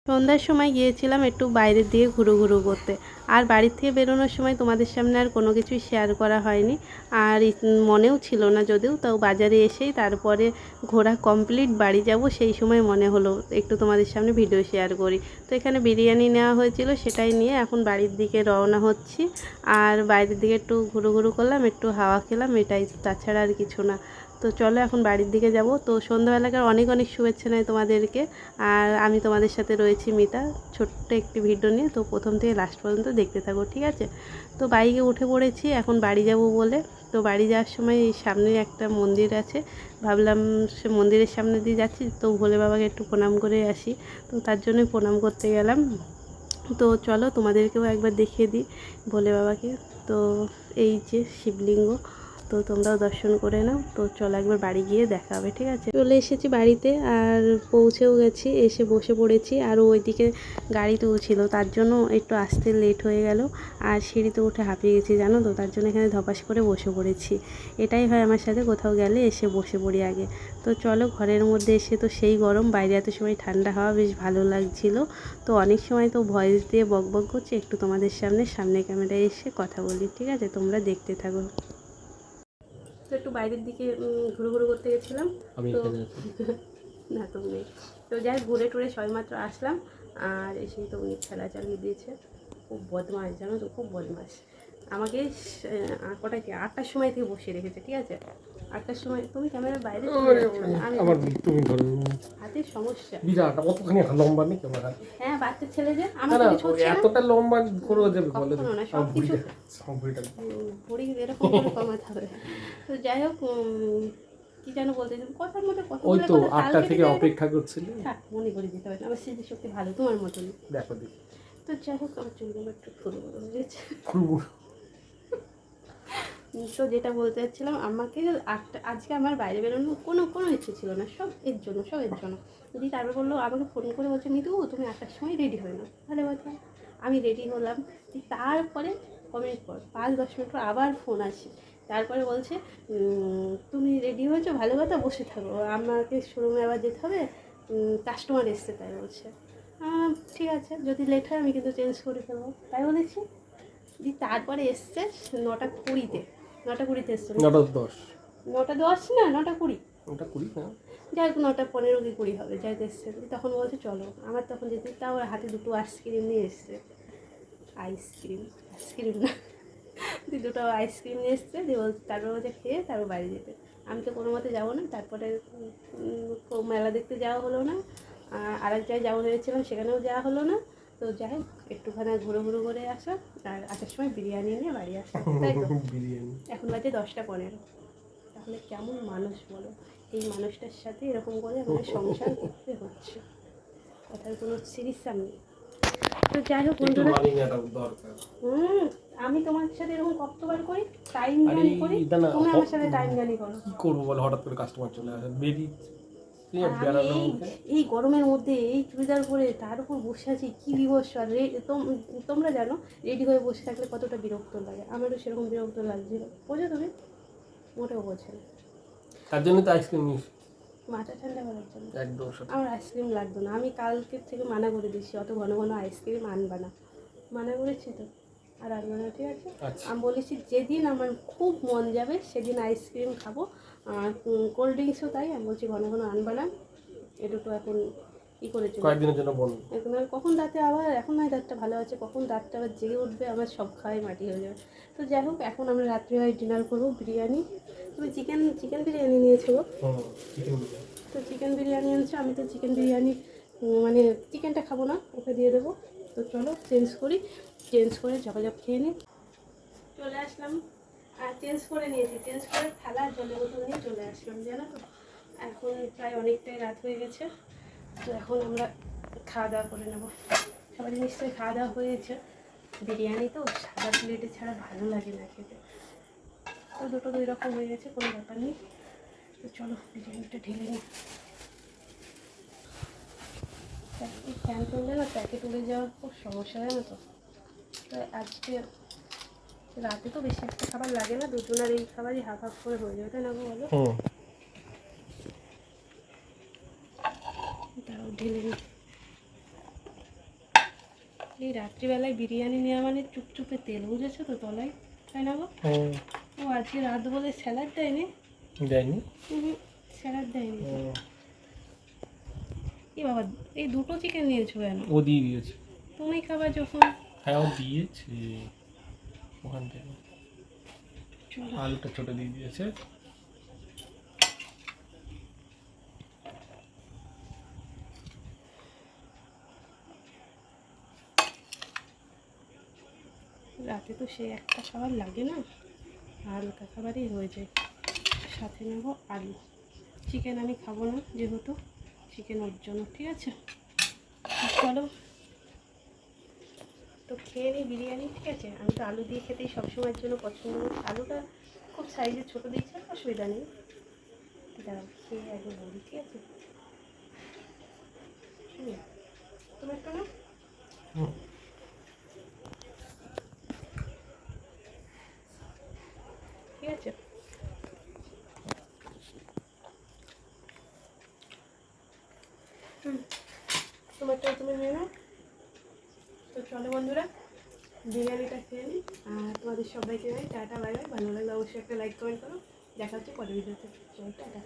সন্ধ্যার সময় গিয়েছিলাম একটু বাইরের দিকে ঘুরু করতে। আর বাড়ির থেকে বেরোনোর সময় তোমাদের সামনে আর কোনো কিছুই শেয়ার করা হয়নি। আর মনেও ছিল না যদিও, তাও বাজারে এসেই তারপরে ঘোরা কমপ্লিট বাড়ি যাব সেই সময় মনে হলো একটু তোমাদের সামনে ভিডিও শেয়ার করি। তো এখানে বিরিয়ানি নেওয়া হয়েছিল, সেটাই নিয়ে এখন বাড়ির দিকে রওনা হচ্ছি। আর বাইরের দিকে একটু ঘুরু করলাম, একটু হাওয়া খেলাম, এটাই, তাছাড়া আর কিছু না। তো চলো এখন বাড়ির দিকে যাব। তো সন্ধ্যাবেলাকার অনেক শুভেচ্ছা নেই তোমাদেরকে। আর আমি তোমাদের সাথে রয়েছি মিতা, ছোট্ট একটি ভিডিও নিয়ে। তো প্রথম থেকে লাস্ট পর্যন্ত দেখতে থাকো, ঠিক আছে? তো বাইকে উঠে পড়েছি এখন বাড়ি যাব বলে। তো বাড়ি যাওয়ার সময় এই সামনে একটা মন্দির আছে, ভাবলাম সে মন্দিরের সামনে দিয়ে যাচ্ছি তো ভোলে বাবাকে একটু প্রণাম করে আসি। তো তার জন্যই প্রণাম করতে গেলাম। তো চলো তোমাদেরকেও একবার দেখিয়ে দিই ভোলে বাবাকে। তো এই যে শিবলিঙ্গ, তো তোমরাও দর্শন করে নাও। তো চলো একবার বাড়ি গিয়ে দেখা হবে, ঠিক আছে? চলে এসেছি বাড়িতে আর পৌঁছেও গেছি, এসে বসে পড়েছি। আর ওইদিকে গাড়ি তুলছিল, তার জন্য একটু আসতে লেট হয়ে গেল। আর সিঁড়িতে উঠে হাঁপিয়ে গেছি জানো তো, তার জন্য এখানে ধপাস করে বসে পড়েছি। এটাই হয় আমার সাথে, কোথাও গেলে এসে বসে পড়ি আগে। তো চলো, ঘরের মধ্যে এসে তো সেই গরম, বাইরে এত সময় ঠান্ডা হাওয়া, বেশ ভালো লাগছিল। তো অনেক সময় তো ভয়েস দিয়ে বক করছি, একটু তোমাদের সামনে ক্যামেরায় এসে কথা বলি, ঠিক আছে? তোমরা দেখতে থাকো। তো একটু বাইরের দিকে ঘুরু করতে গেছিলাম। তো না, তুমি নেই। তো যাই ঘুরে টুরে সবেমাত্র আসলাম। আর এসেই তো উনি খেলা চালিয়ে দিয়েছে। খুব বদমাস জানো তো, খুব বদমাস। আমাকে কটা কি 8টার সময় থেকে বসিয়ে রেখেছে, ঠিক আছে? 8টার সময় তুমি ক্যামেরার বাইরে হাতের সমস্যা বিরাট, অতখানি লম্বা নেই ক্যামেরা। হ্যাঁ, বাচ্চা ছেলে যে আমার কিছু হচ্ছে না, এতটা লম্বা করে যাবে বলে না, সব কিছু ভুঁড়ি এরকম করে কমাতে হবে। তো যাই হোক, কি যেন বলতে কথার মধ্যে কথা বলে, ওই তো 8টা থেকে অপেক্ষা করছিলি। থাক, মনে করে দিতে হবে না, আমার স্মৃতিশক্তি ভালো তোমার মতনই। দেখো দেখি। তো যাই হোক, আমার চুলগুলো একটু ফুরু বুঝেছে। তো যেটা বলতে চাচ্ছিলাম, আমাকে আজকে আমার বাইরে বেরোনোর কোনো ইচ্ছে ছিল না, সব এর জন্য। দিদি তারপর বললো, আমাকে ফোন করে বলছে, মিতু তুমি 8টার সময় রেডি হয়ে নাও। ভালো কথা, আমি রেডি হলাম। তারপরে কমিনিট পর 5-10 মিনিট পর আবার ফোন আসে। তারপরে বলছে, তুমি রেডি হয়েছো, ভালো কথা, বসে থাকো, আমাকে শোরুমে আবার যেতে হবে, কাস্টমার এসছে, তাই বলছে। ঠিক আছে, যদি লেট হয় আমি কিন্তু চেঞ্জ করে ফেলবো, তাই বলেছি। তারপরে এসছে 9টা 20-তে, 9টা 20-তে এসছে। 9টা 10, 9টা 10 না, 9টা 20, 9টা 20 না, যাই হোক 9টা 15 কি 20 হবে, যাইতে এসছে। তখন বলছে চলো। আমার তখন যেতে, তাও হাতে দুটো আইসক্রিম নিয়ে এসছে। আইসক্রিম না, দুটো আইসক্রিম নিয়ে এসছে। দিয়ে বলছে, তারপর বলছে খেয়ে তারপর বাইরে যেতে। আমি তো কোনো মতে যাবো না। তারপরে মেলা দেখতে যাওয়া হলো না। আর এক জায়গায় যাওয়া হয়েছিলাম, সেখানেও যাওয়া হলো না। তো যাই হোক, একটুখানি ঘুরু করে আসা, আর আসার সময় বিরিয়ানি নিয়ে বাড়ি আসা, তাই তো? বিরিয়ানি এখন বাজে 10টা 15। তাহলে কেমন মানুষ বলো, এই মানুষটার সাথে এরকম করে আমাদের সংসার করতে হচ্ছে, কথার কোনো সিরিজ নেই। তো যাই হোক বন্ধুরা, আমি তোমার সাথে এরকম কতবার করি, টাইম জানি করি, তুমি আমার সাথে টাইম জানি করো। কি করবো বল, হঠাৎ করে কাস্টমার চলে আসে, এই গরমের মধ্যে এই চুড়িদার পরে তার উপর বসে আছি, কি বিভৎস। আর তোমরা জানো রেডি হয়ে বসে থাকলে কতটা বিরক্ত লাগে, আমারও সেরকম বিরক্ত লাগছিল, বোঝো তুমি? মোটেও বোঝে না, তার জন্য তো আইসক্রিম নিস, মাথা ঠান্ডা করার জন্য। একদম আমার আইসক্রিম লাগতো না, আমি কালকের থেকে মানা করে দিচ্ছি, অত ঘন আইসক্রিম আনবা না, মানা করেছি তো, আর আনবো না, ঠিক আছে? আমি বলেছি যেদিন আমার খুব মন যাবে সেদিন আইসক্রিম খাবো, আর কোল্ড ড্রিঙ্কসও তাই। আমি বলছি ঘন আনবা না, এ দুটো এখন ই করে চলে কয়েকদিনের জন্য বল। এখন আর কখন রাতে আবার, এখন নয় রাতটা ভালো আছে, কখন রাতটা আবার জেগে উঠবে, আমার সব খাওয়াই মাটি হয়ে যাবে। তো যাই হোক, এখন আমরা রাত্রে হয় ডিনার করবো বিরিয়ানি। তুমি চিকেন বিরিয়ানি নিয়েছো? তো চিকেন বিরিয়ানি আনছো, আমি তো চিকেন বিরিয়ানি মানে চিকেনটা খাবো না, ওকে দিয়ে দেবো। তো চলো চেঞ্জ করে ঝপাঝপ খেয়ে নিই। চলে আসলাম, আর চেঞ্জ করে নিয়েছি, চেঞ্জ করে থালা জলের বোতল নিয়ে চলে আসলাম, জানো তো? এখন প্রায় অনেকটাই রাত হয়ে গেছে। তো এখন আমরা খাওয়া দাওয়া করে নেবো। সবাই নিশ্চয়ই খাওয়া দাওয়া হয়েছে। বিরিয়ানি তো সাদা প্লেটে ছাড়া ভালো লাগে না খেতে। তো দুটো 2 রকম হয়ে গেছে, কোনো ব্যাপার নেই। তো চলো বিরিয়ানিটা ঢেলে নিই। ফ্যান তুললে না প্যাকেট উড়ে যাওয়ার খুব সমস্যা, জানো তো? আজকে রাতে তো বেশি একটা খাবার লাগে না, দুজনের এই খাবারই হাফ করে হয়ে যাবে, তাই না গো বলো? তাও ঢেলে নিই। এই রাত্রিবেলায় বিরিয়ানি নেওয়া মানে চুপচুপে তেল, বুঝেছো তো তলায়, তাই না গো? ও আজকে রাত বলে স্যালাড দেয়নি? দেয়নি। স্যালাড দেয়নি। এ বাবা, এই দুটো চিকেন নিয়েছো কেন? ও দিয়ে দিয়েছে। তুমি খাবা যখন। হ্যাঁ ও দিয়েছে ওখান থেকে, চলো। আলুটা ছোট দিয়ে দিয়েছে। রাতে তো সে একটা খাবার লাগে না, হালকা খাবারই হয়ে যায়। সাথে নেব আলু। চিকেন আমি খাবো না যেহেতু, চিকেন ওর জন্য, ঠিক আছে? চলো তো খেয়ে নিই বিরিয়ানি, ঠিক আছে? আমি তো আলু দিয়ে খেতেই সবসময়ের জন্য পছন্দ করি। আলুটা খুব সাইজে ছোটো দিচ্ছে, অসুবিধা নেই। দাঁড়াও খেয়ে আগে বলি, ঠিক আছে? তুমি একটু না, ঠিক আছে? তোমারটা তুমি নিয়ে নাও। তো চলো বন্ধুরা, বিরিয়ানিটা খেয়ে নিই। আর তোমাদের সবাইকে টাটা, বাই বাই। ভালো লাগলে অবশ্যই একটা লাইক কমেন্ট করো। দেখা হচ্ছে পরের ভিডিওতে। চলো টাটা।